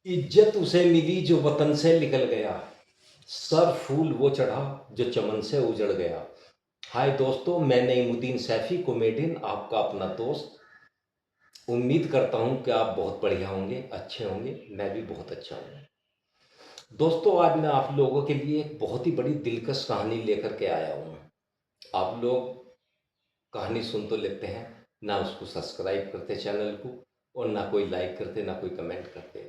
इज्जत उसे मिली जो वतन से निकल गया, सर फूल वो चढ़ा जो चमन से उजड़ गया। हाय दोस्तों, मैं नईमुद्दीन सैफी कॉमेडियन, आपका अपना दोस्त। उम्मीद करता हूँ कि आप बहुत बढ़िया होंगे, अच्छे होंगे। मैं भी बहुत अच्छा हूँ। दोस्तों, आज मैं आप लोगों के लिए एक बहुत ही बड़ी दिलकश कहानी लेकर के आया हूँ। आप लोग कहानी सुन तो लेते हैं, ना उसको सब्सक्राइब करते चैनल को, और ना कोई लाइक करते, ना कोई कमेंट करते।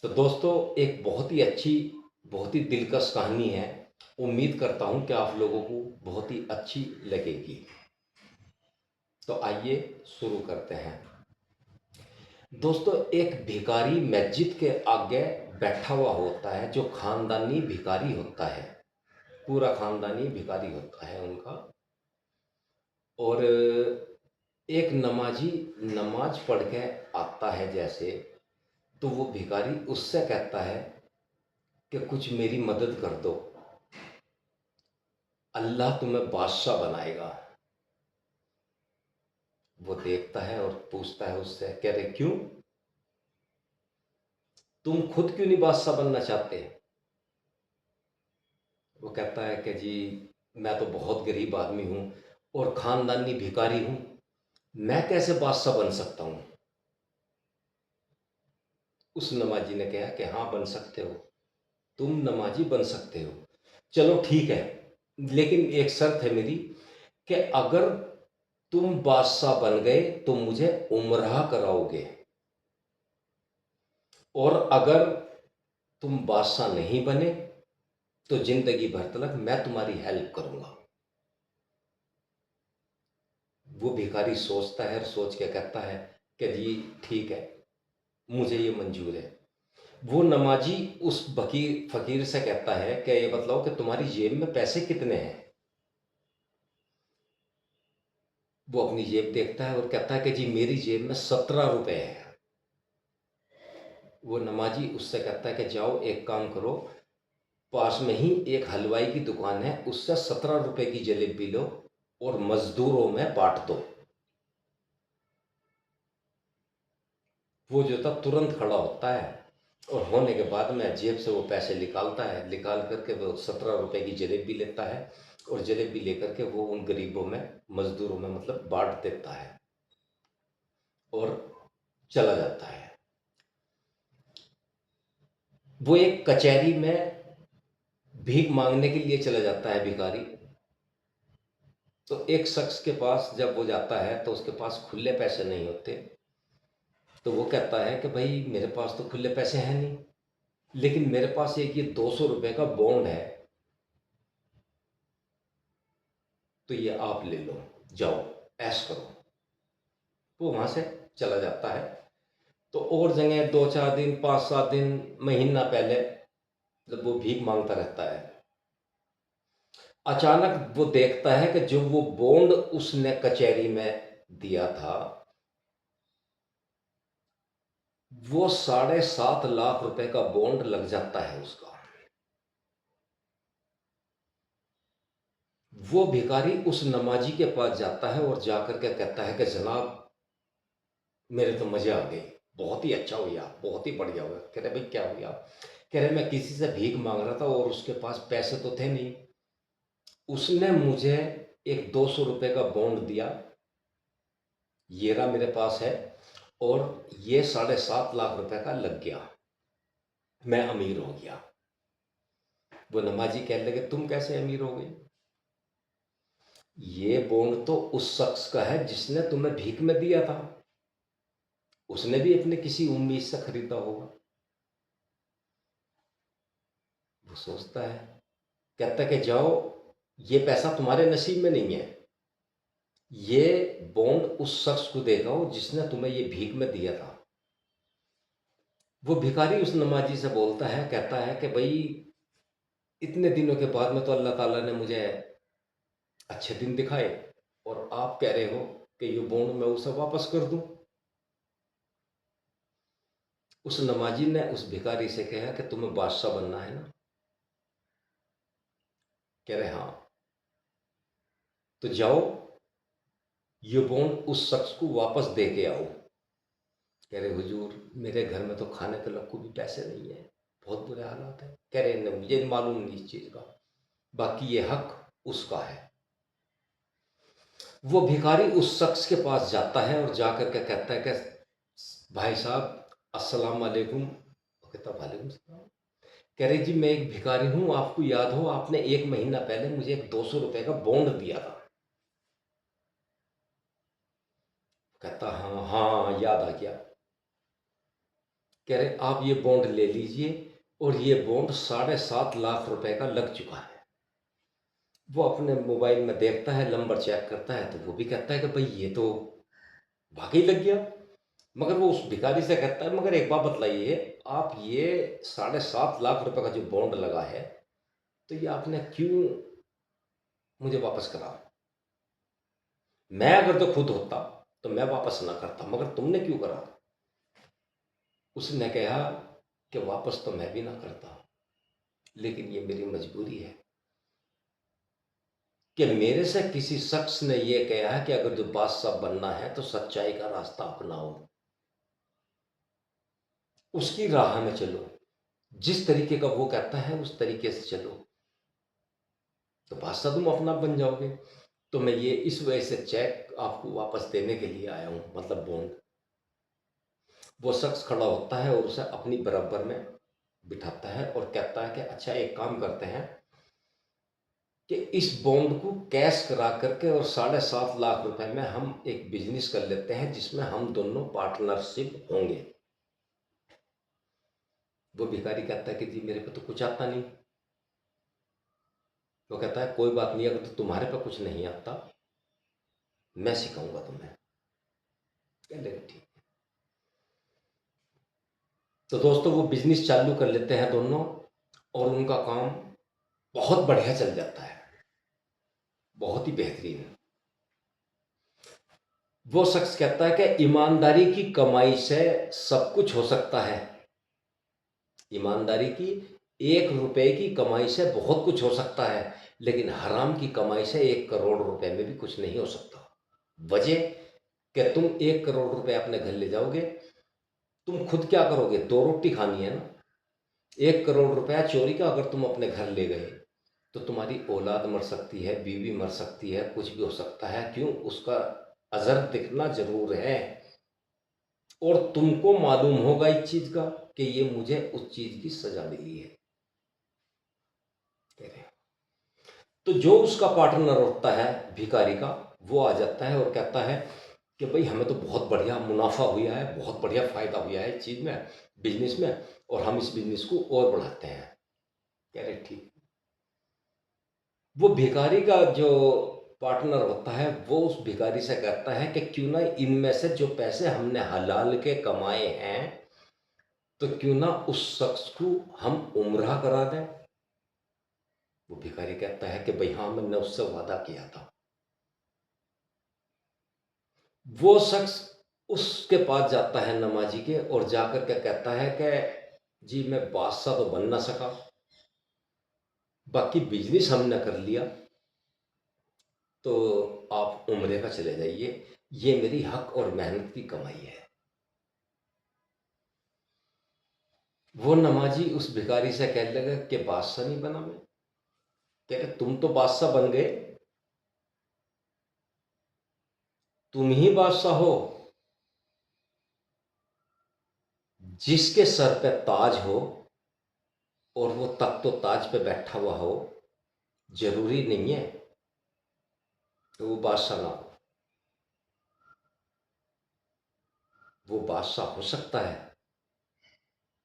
तो दोस्तों, एक बहुत ही अच्छी, बहुत ही दिलकश कहानी है। उम्मीद करता हूँ कि आप लोगों को बहुत ही अच्छी लगेगी। तो आइए शुरू करते हैं। दोस्तों, एक भिखारी मस्जिद के आगे बैठा हुआ होता है, जो खानदानी भिखारी होता है। पूरा खानदानी भिखारी होता है उनका। और एक नमाजी नमाज पढ़ के आता है जैसे, तो वो भिखारी उससे कहता है कि कुछ मेरी मदद कर दो, अल्लाह तुम्हें बादशाह बनाएगा। वो देखता है और पूछता है उससे, कह रहे क्यों, तुम खुद क्यों नहीं बादशाह बनना चाहते? वो कहता है कि जी, मैं तो बहुत गरीब आदमी हूँ और खानदानी भिखारी हूँ, मैं कैसे बादशाह बन सकता हूँ? उस नमाजी ने कहा कि हाँ, बन सकते हो, तुम नमाजी बन सकते हो। चलो ठीक है, लेकिन एक शर्त है मेरी, कि अगर तुम बादशाह बन गए तो मुझे उम्राह कराओगे, और अगर तुम बादशाह नहीं बने तो जिंदगी भर तक मैं तुम्हारी हेल्प करूंगा। वो भिखारी सोचता है और सोच के कहता है कि जी ठीक है, मुझे ये मंजूर है। वो नमाजी उस फकीर फकीर से कहता है कि ये बताओ कि तुम्हारी जेब में पैसे कितने हैं? वो अपनी जेब देखता है और कहता है कि जी मेरी जेब में 17 रुपए है। वो नमाजी उससे कहता है कि जाओ, एक काम करो, पास में ही एक हलवाई की दुकान है, उससे 17 रुपए की जलेबी लो और मजदूरों में बांट दो। वो जो था तुरंत खड़ा होता है, और होने के बाद में जेब से वो पैसे निकालता है। निकाल करके वो 17 रुपए की जलेबी लेता है, और जलेबी लेकर के वो उन गरीबों में, मजदूरों में मतलब बांट देता है, और चला जाता है। वो एक कचहरी में भीख मांगने के लिए चला जाता है भिखारी। तो एक शख्स के पास जब वो जाता है तो उसके पास खुले पैसे नहीं होते। तो वो कहता है कि भाई, मेरे पास तो खुले पैसे हैं नहीं, लेकिन मेरे पास एक ये 200 रुपए का बॉन्ड है, तो ये आप ले लो, जाओ ऐश करो। वो वहां से चला जाता है। तो और जगह 2-4 दिन, 5-7 दिन, महीना पहले जब वो भीख मांगता रहता है, अचानक वो देखता है कि जो वो बॉन्ड उसने कचहरी में दिया था, वो 7.5 लाख रुपए का बॉन्ड लग जाता है उसका। वो भिखारी उस नमाजी के पास जाता है और जाकर के कहता है कि जनाब, मेरे तो मजे आ गए, बहुत ही अच्छा हो गया, बहुत ही बढ़िया हुआ। कह रहे भाई क्या हो गया? कह रहे मैं किसी से भीख मांग रहा था और उसके पास पैसे तो थे नहीं, उसने मुझे एक 200 रुपए का बॉन्ड दिया, ये रहा मेरे पास है, और ये 7.5 लाख रुपए का लग गया, मैं अमीर हो गया। वो नमाजी कहने लगे, तुम कैसे अमीर हो गए? ये बॉन्ड तो उस शख्स का है जिसने तुम्हें भीख में दिया था, उसने भी अपने किसी उम्मीद से खरीदा होगा। वो सोचता है, कहता कि जाओ, ये पैसा तुम्हारे नसीब में नहीं है, ये बॉन्ड उस शख्स को देगा जिसने तुम्हें ये भीख में दिया था। वो भिखारी उस नमाजी से बोलता है, कहता है कि भाई, इतने दिनों के बाद में तो अल्लाह ताला ने मुझे अच्छे दिन दिखाए, और आप कह रहे हो कि ये बॉन्ड मैं उसे वापस कर दूं। उस नमाजी ने उस भिखारी से कहा कि तुम्हें बादशाह बनना है ना? कह रहे हाँ। तो जाओ, ये बॉन्ड उस शख्स को वापस दे के आओ। कह रहे हुजूर मेरे घर में तो खाने के लक्कू भी पैसे नहीं है, बहुत बुरे हालात हैं। कह रहे नहीं, मुझे मालूम नहीं इस चीज़ का, बाकी ये हक उसका है। वो भिखारी उस शख्स के पास जाता है और जाकर के कहता है कि भाई साहब अस्सलाम वालेकुम। वो कहता वालेकुम सलाम। कह रहे जी मैं एक भिखारी हूँ, आपको याद हो आपने 1 महीना पहले मुझे एक 200 रुपए का बॉन्ड दिया था। कहता हाँ हाँ याद आ गया। कह रहे आप ये बॉन्ड ले लीजिए, और ये बॉन्ड 7.5 लाख रुपए का लग चुका है। वो अपने मोबाइल में देखता है, नंबर चेक करता है, तो वो भी कहता है कि भाई ये तो वाकई लग गया। मगर वो उस भिखारी से कहता है मगर एक बात बतलाइए, आप ये 7.5 लाख रुपए का जो बॉन्ड लगा है, तो ये आपने क्यों मुझे वापस करा? मैं अगर तो खुद होता तो मैं वापस ना करता, मगर तुमने क्यों करा? उसने कहा कि वापस तो मैं भी ना करता, लेकिन ये मेरी मजबूरी है कि मेरे से किसी शख्स ने यह कहा है कि अगर जो बादशाह बनना है तो सच्चाई का रास्ता अपनाओ, उसकी राह में चलो, जिस तरीके का वो कहता है उस तरीके से चलो, तो बादशाह तुम अपना बन जाओगे। तो मैं ये इस वजह से चेक आपको वापस देने के लिए आया हूँ, मतलब बॉन्ड। वो शख्स खड़ा होता है और उसे अपनी बराबर में बिठाता है और कहता है कि अच्छा एक काम करते हैं कि इस बॉन्ड को कैश करा करके और 7.5 लाख रुपए में हम एक बिजनेस कर लेते हैं जिसमें हम दोनों पार्टनरशिप होंगे। वो भिखारी कहता है कि जी मेरे पे तो कुछ आता नहीं। वो कहता है कोई बात नहीं, अगर तो तुम्हारे पे कुछ नहीं आता मैं सिखाऊंगा तुम्हें। कह लेगा ठीक। तो दोस्तों वो बिजनेस चालू कर लेते हैं दोनों, और उनका काम बहुत बढ़िया चल जाता है, बहुत ही बेहतरीन। वो शख्स कहता है कि ईमानदारी की कमाई से सब कुछ हो सकता है। ईमानदारी की 1 रुपए की कमाई से बहुत कुछ हो सकता है, लेकिन हराम की कमाई से 1 करोड़ रुपए में भी कुछ नहीं हो सकता। वजह कि तुम 1 करोड़ रुपए अपने घर ले जाओगे, तुम खुद क्या करोगे? 2 रोटी खानी है ना। 1 करोड़ रुपया चोरी का अगर तुम अपने घर ले गए तो तुम्हारी औलाद मर सकती है, बीवी मर सकती है, कुछ भी हो सकता है। क्यों? उसका अजर दिखना जरूर है, और तुमको मालूम होगा इस चीज का कि ये मुझे उस चीज की सजा मिली है। कह रहे हैं। तो जो उसका पार्टनर होता है भिखारी का, वो आ जाता है और कहता है कि भाई हमें तो बहुत बढ़िया मुनाफा हुआ है, बहुत बढ़िया फायदा हुआ है इस चीज में, बिजनेस में, और हम इस बिजनेस को और बढ़ाते हैं। कह रहे ठीक। वो भिखारी का जो पार्टनर होता है वो उस भिखारी से कहता है कि क्यों ना इनमें से जो पैसे हमने हलाल के कमाए हैं, तो क्यों ना उस शख्स को हम उम्रा करा दें। वो भिखारी कहता है कि भाई हाँ मैंने उससे वादा किया था। वो शख्स उसके पास जाता है नमाजी के, और जाकर के कहता है कि जी मैं बादशाह तो बन ना सका, बाकी बिजनेस हमने कर लिया, तो आप उम्रे का चले जाइए, ये मेरी हक और मेहनत की कमाई है। वो नमाजी उस भिखारी से कहने लगा कि बादशाह नहीं बना मैं। कह रहे तुम तो बादशाह बन गए, तुम ही बादशाह हो। जिसके सर पे ताज हो और वो तख्तो ताज पे बैठा हुआ हो, जरूरी नहीं है तो वो बादशाह ना हो। वो बादशाह हो सकता है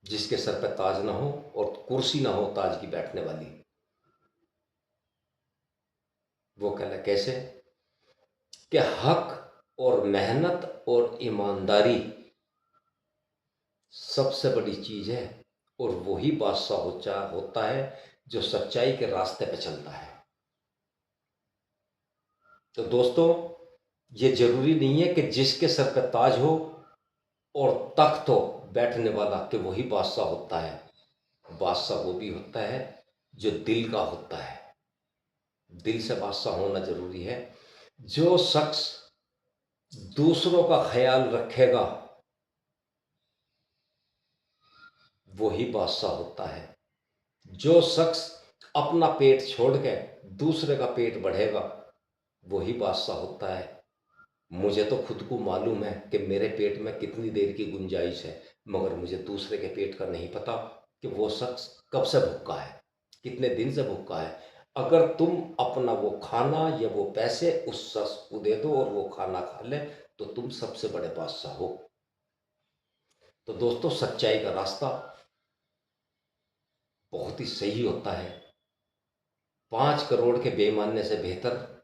जिसके सर पे ताज ना हो और कुर्सी ना हो ताज की बैठने वाली। वो कहना कैसे? कि हक और मेहनत और ईमानदारी सबसे बड़ी चीज है, और वही बादशाह होता है जो सच्चाई के रास्ते पे चलता है। तो दोस्तों ये जरूरी नहीं है कि जिसके सर पे ताज हो और तख्त हो बैठने वाला कि वही बादशाह होता है। बादशाह वो भी होता है जो दिल का होता है। दिल से बादशाह होना जरूरी है। जो शख्स दूसरों का ख्याल रखेगा वही बादशाह होता है। जो शख्स अपना पेट छोड़ के दूसरे का पेट बढ़ेगा, वही बादशाह होता है। मुझे तो खुद को मालूम है कि मेरे पेट में कितनी देर की गुंजाइश है, मगर मुझे दूसरे के पेट का नहीं पता कि वो शख्स कब से भूखा है, कितने दिन से भूखा है। अगर तुम अपना वो खाना या वो पैसे उस शख्स को दे दो और वो खाना खा ले, तो तुम सबसे बड़े बादशाह हो। तो दोस्तों, सच्चाई का रास्ता बहुत ही सही होता है। 5 करोड़ के बेईमानने से बेहतर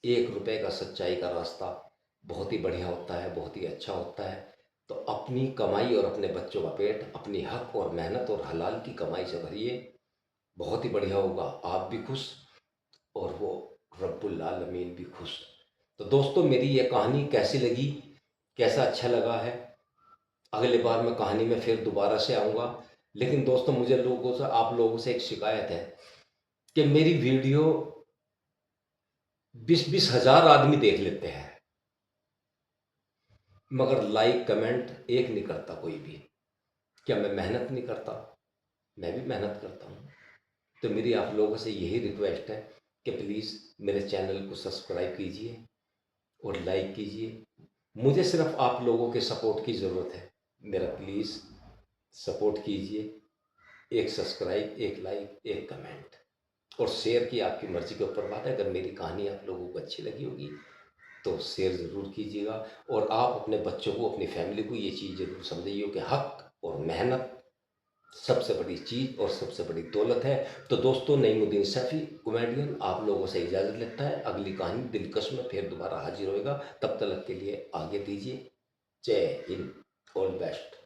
1 रुपए का सच्चाई का रास्ता बहुत ही बढ़िया होता है, बहुत ही अच्छा होता है। तो अपनी कमाई और अपने बच्चों का पेट अपनी हक और मेहनत और हलाल की कमाई से भरिए, बहुत ही बढ़िया होगा। आप भी खुश और वो रब्बुल आलमीन भी खुश। तो दोस्तों, मेरी ये कहानी कैसी लगी, कैसा अच्छा लगा है, अगली बार मैं कहानी में फिर दोबारा से आऊँगा। लेकिन दोस्तों, मुझे आप लोगों से एक शिकायत है कि मेरी वीडियो 20-20 हज़ार आदमी देख लेते हैं, मगर लाइक कमेंट एक नहीं करता कोई भी। क्या मैं मेहनत नहीं करता? मैं भी मेहनत करता हूँ। तो मेरी आप लोगों से यही रिक्वेस्ट है कि प्लीज़ मेरे चैनल को सब्सक्राइब कीजिए और लाइक कीजिए। मुझे सिर्फ आप लोगों के सपोर्ट की ज़रूरत है। मेरा प्लीज़ सपोर्ट कीजिए। एक सब्सक्राइब, एक लाइक, एक कमेंट और शेयर की आपकी मर्ज़ी के ऊपर बात है। अगर मेरी कहानी आप लोगों को अच्छी लगी होगी तो शेयर ज़रूर कीजिएगा। और आप अपने बच्चों को, अपनी फैमिली को ये चीज़ ज़रूर समझाइए कि हक और मेहनत सबसे बड़ी चीज़ और सबसे बड़ी दौलत है। तो दोस्तों, नईमुद्दीन सैफ़ी कॉमेडियन आप लोगों से इजाज़त लेता है। अगली कहानी दिलकश में फिर दोबारा हाजिर होएगा। तब तक के लिए आगे दीजिए। जय हिंद, ऑल बेस्ट।